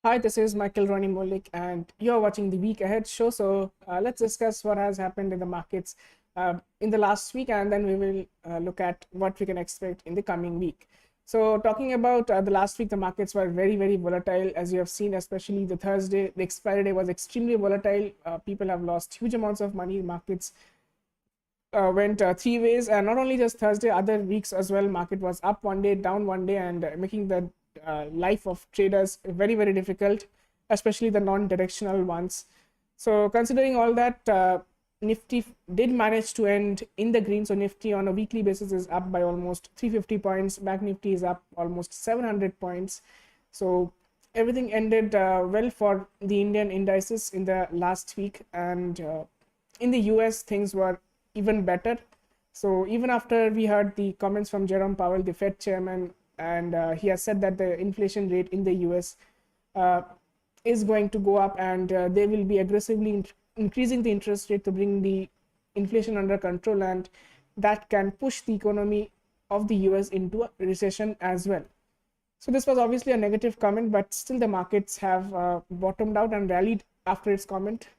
Hi, this is Michael Rony Mullick, and you're watching the Week Ahead show. So let's discuss what has happened in the markets in the last week, and then we will look at what we can expect in the coming week. So, talking about the last week, the markets were very, very volatile, as you have seen, especially the Thursday. The expiry day was extremely volatile. People have lost huge amounts of money. Markets went three ways, and not only just Thursday, other weeks as well. Market was up one day, down one day, and making the life of traders very, very difficult, especially the non-directional ones. So considering all that, Nifty did manage to end in the green. So Nifty on a weekly basis is up by almost 350 points. Back Nifty is up almost 700 points. So everything ended well for the Indian indices in the last week, and in the US things were even better. So even after we heard the comments from Jerome Powell, the Fed chairman, and he has said that the inflation rate in the US is going to go up, and they will be aggressively increasing the interest rate to bring the inflation under control, and that can push the economy of the US into a recession as well. So this was obviously a negative comment, but still the markets have bottomed out and rallied after its comment.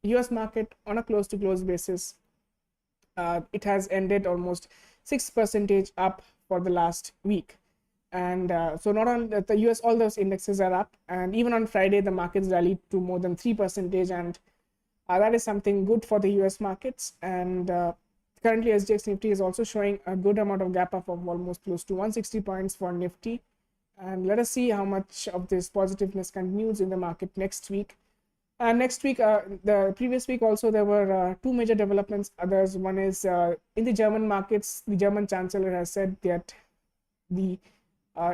US market on a close to close basis, it has ended almost 6% up for the last week. And so not on the US, all those indexes are up, and even on Friday the markets rallied to more than 3%, and that is something good for the US markets. And currently SGX Nifty is also showing a good amount of gap up of almost close to 160 points for Nifty, and let us see how much of this positiveness continues in the market next week. And next week, the previous week also, there were two major developments. Others, one is in the German markets, the German chancellor has said that the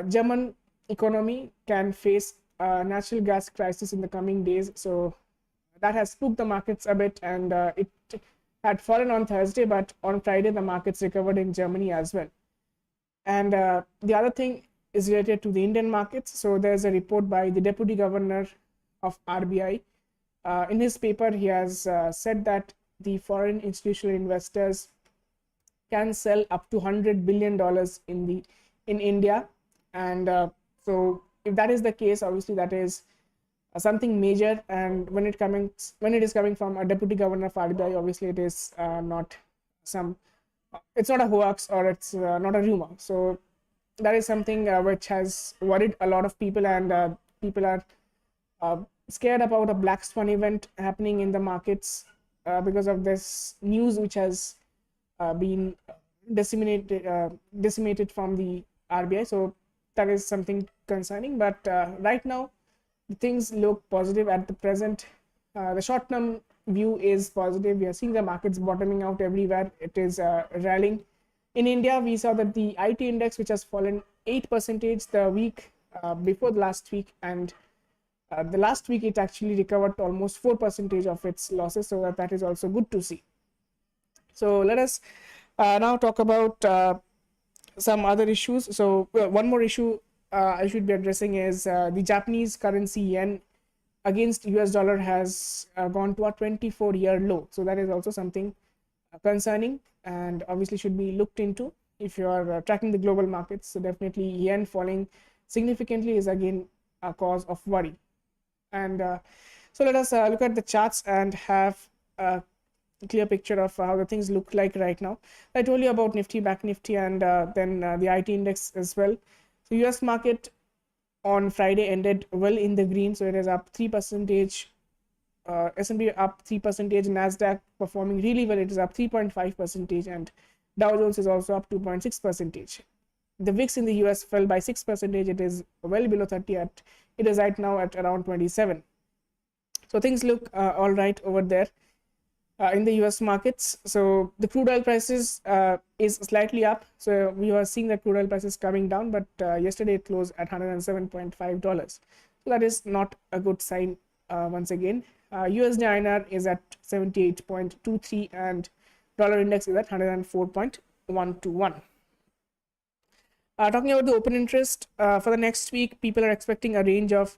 German economy can face a natural gas crisis in the coming days. So that has spooked the markets a bit, and it had fallen on Thursday, but on Friday the markets recovered in Germany as well. And the other thing is related to the Indian markets. So there's a report by the Deputy Governor of RBI. In his paper, he has said that the foreign institutional investors can sell up to $100 billion in India. And so if that is the case, obviously that is something major. And when it is coming from a deputy governor of RBI, obviously it is it's not a hoax, or it's not a rumor. So that is something which has worried a lot of people, and people are scared about a black swan event happening in the markets because of this news which has been disseminated from the RBI. So that is something concerning, but right now things look positive at the present. The short-term view is positive. We are seeing the markets bottoming out everywhere. It is rallying. In India, we saw that the IT index, which has fallen 8% the week before the last week, and the last week it actually recovered almost 4% of its losses. So that is also good to see. So let us now talk about some other issues. So one more issue I should be addressing is the Japanese currency yen against US dollar has gone to a 24-year low. So that is also something concerning, and obviously should be looked into if you are tracking the global markets. So definitely yen falling significantly is again a cause of worry. And so let us look at the charts and have a clear picture of how the things look like right now. I told you about Nifty, Back Nifty, and then the IT index as well. So US market on Friday ended well in the green, so it is up 3%. S&P up 3%, Nasdaq performing really well, it is up 3.5%, and Dow Jones is also up 2.6%. The VIX in the US fell by 6%. It is well below 30. It is right now at around 27. So things look all right over there in the US markets. So the crude oil prices is slightly up. So we were seeing the crude oil prices coming down, but yesterday it closed at $107.5. So that is not a good sign once again. USD INR is at 78.23, and dollar index is at 104.121. Talking about the open interest for the next week, people are expecting a range of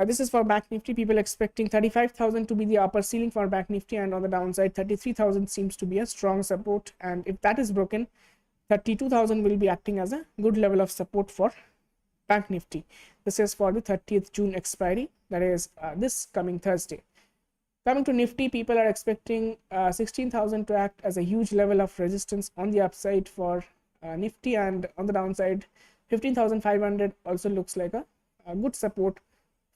this is for Back Nifty. People expecting 35,000 to be the upper ceiling for Back Nifty, and on the downside 33,000 seems to be a strong support, and if that is broken, 32,000 will be acting as a good level of support for Bank Nifty. This is for the 30th June expiry. that is this coming Thursday. Coming to Nifty, people are expecting 16,000 to act as a huge level of resistance on the upside for Nifty, and on the downside 15,500 also looks like a good support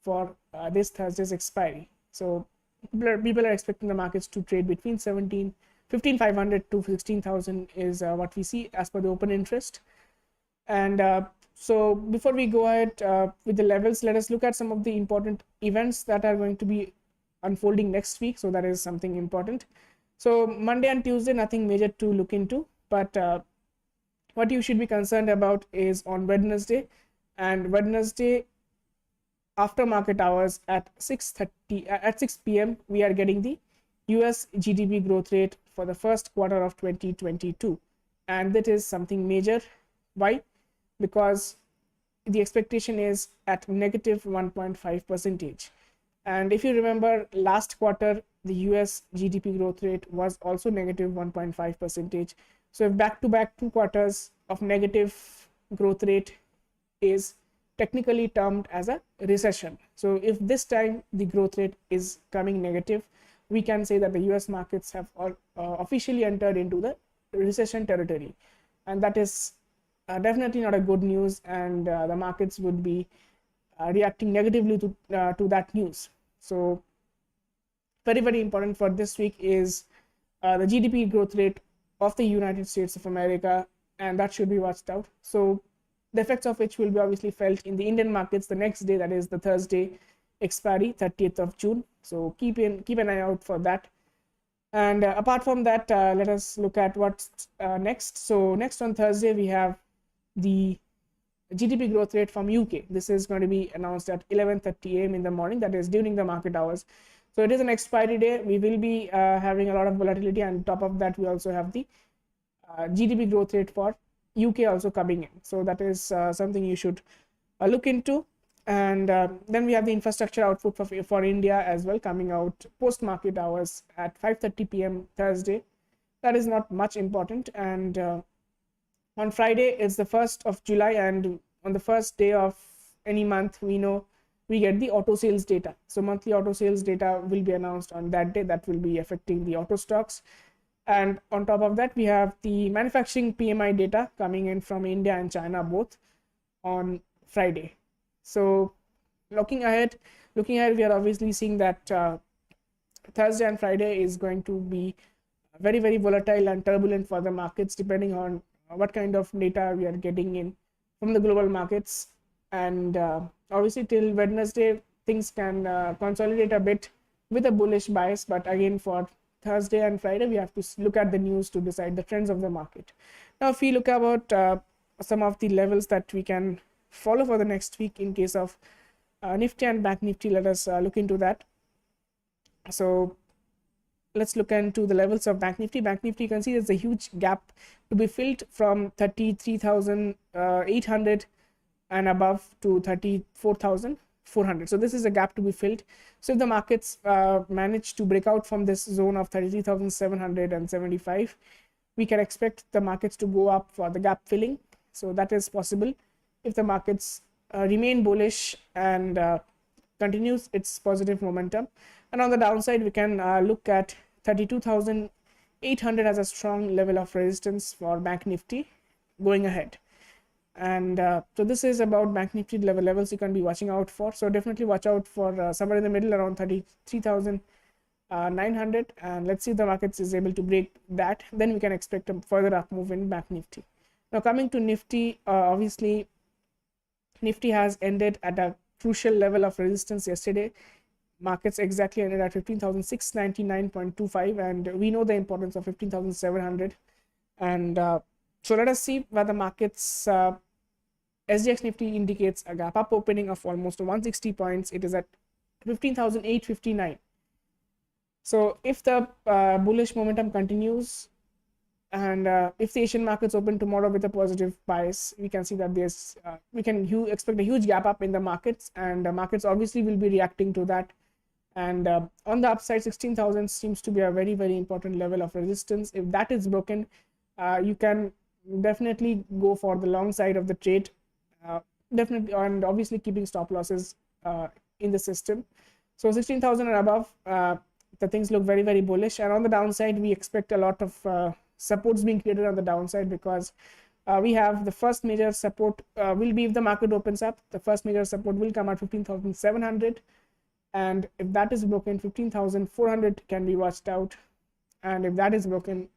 for this Thursday's expiry. So people are expecting the markets to trade between 15,500 to 16,000 is what we see as per the open interest. And so before we go ahead with the levels, let us look at some of the important events that are going to be unfolding next week. So that is something important. So Monday and Tuesday, nothing major to look into, but what you should be concerned about is on Wednesday. And Wednesday after market hours at 6 p.m. we are getting the US GDP growth rate for the first quarter of 2022, and that is something major. Why? Because the expectation is at negative 1.5%. And if you remember, last quarter the US GDP growth rate was also negative 1.5%. So if back-to-back 2 quarters of negative growth rate is technically termed as a recession. So if this time the growth rate is coming negative, we can say that the US markets have officially entered into the recession territory, and that is definitely not a good news, and the markets would be reacting negatively to that news. So very, very important for this week is the GDP growth rate of the United States of America, and that should be watched out. So the effects of which will be obviously felt in the Indian markets the next day, that is the Thursday expiry, 30th of June. So keep an eye out for that. And apart from that, let us look at what's next. So next on Thursday, we have the GDP growth rate from UK. This is going to be announced at 11:30 a.m. in the morning, that is during the market hours. So it is an expiry day. We will be having a lot of volatility, and on top of that, we also have the GDP growth rate for UK also coming in. So that is something you should look into. And then we have the infrastructure output for India as well, coming out post market hours at 5:30 p.m. Thursday. That is not much important. And on Friday is the 1st of July, and on the first day of any month, we know we get the auto sales data. So monthly auto sales data will be announced on that day. That will be affecting the auto stocks. And on top of that, we have the manufacturing PMI data coming in from India and China both on Friday. So looking ahead, we are obviously seeing that Thursday and Friday is going to be very, very volatile and turbulent for the markets, depending on what kind of data we are getting in from the global markets. And obviously till Wednesday, things can consolidate a bit with a bullish bias. But again, for Thursday and Friday, we have to look at the news to decide the trends of the market. Now, if we look about some of the levels that we can follow for the next week in case of Nifty and Bank Nifty, let us look into that. So let's look into the levels of Bank Nifty. Bank Nifty, you can see there's a huge gap to be filled from 33,800 and above to 34,400. So this is a gap to be filled. So if the markets manage to break out from this zone of 33,775, we can expect the markets to go up for the gap filling. So that is possible if the markets remain bullish and continues its positive momentum. And on the downside, we can look at 32,800 as a strong level of resistance for Bank Nifty going ahead. And so this is about Bank Nifty levels you can be watching out for. So definitely watch out for somewhere in the middle around 33,900, and let's see if the markets is able to break that. Then we can expect a further up move in Bank Nifty. Now coming to Nifty, obviously Nifty has ended at a crucial level of resistance yesterday. Markets exactly ended at 15,699.25, and we know the importance of 15,700. And so let us see where the markets SGX Nifty indicates a gap up opening of almost 160 points. It is at 15,859. So if the bullish momentum continues, and if the Asian markets open tomorrow with a positive bias, we can see that there's we can expect a huge gap up in the markets, and the markets obviously will be reacting to that. And on the upside, 16,000 seems to be a very, very important level of resistance. If that is broken, you can definitely go for the long side of the trade, definitely, and obviously keeping stop losses in the system. So 16,000 and above, the things look very, very bullish. And on the downside, we expect a lot of supports being created on the downside, because we have the first major support will be, if the market opens up, the first major support will come at 15,700. And if that is broken, 15,400 can be watched out. And if that is broken,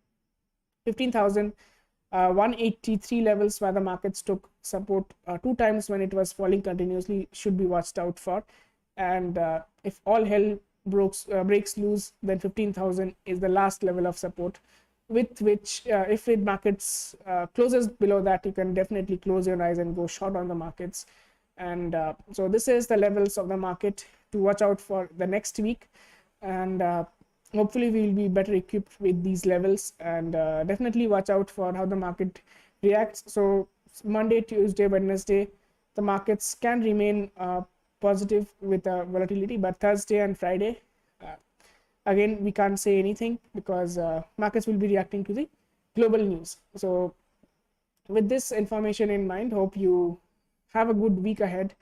15,183 levels, where the markets took support 2 times when it was falling continuously, should be watched out for. And if all hell breaks loose, then 15,000 is the last level of support, with which if it markets closes below that, you can definitely close your eyes and go short on the markets. And so this is the levels of the market to watch out for the next week. And hopefully we will be better equipped with these levels, and definitely watch out for how the market reacts. So Monday, Tuesday, Wednesday, the markets can remain positive with volatility, but Thursday and Friday, again, we can't say anything, because markets will be reacting to the global news. So with this information in mind, hope you have a good week ahead,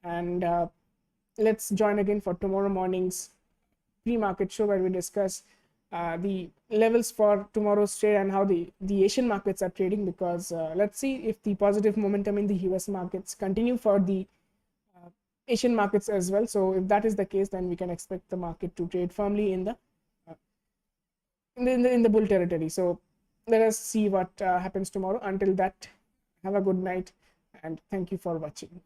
and let's join again for tomorrow morning's pre-market show, where we discuss the levels for tomorrow's trade and how the Asian markets are trading, because let's see if the positive momentum in the US markets continue for the Asian markets as well. So if that is the case, then we can expect the market to trade firmly in the bull territory. So let us see what happens tomorrow. Until that, have a good night, and thank you for watching.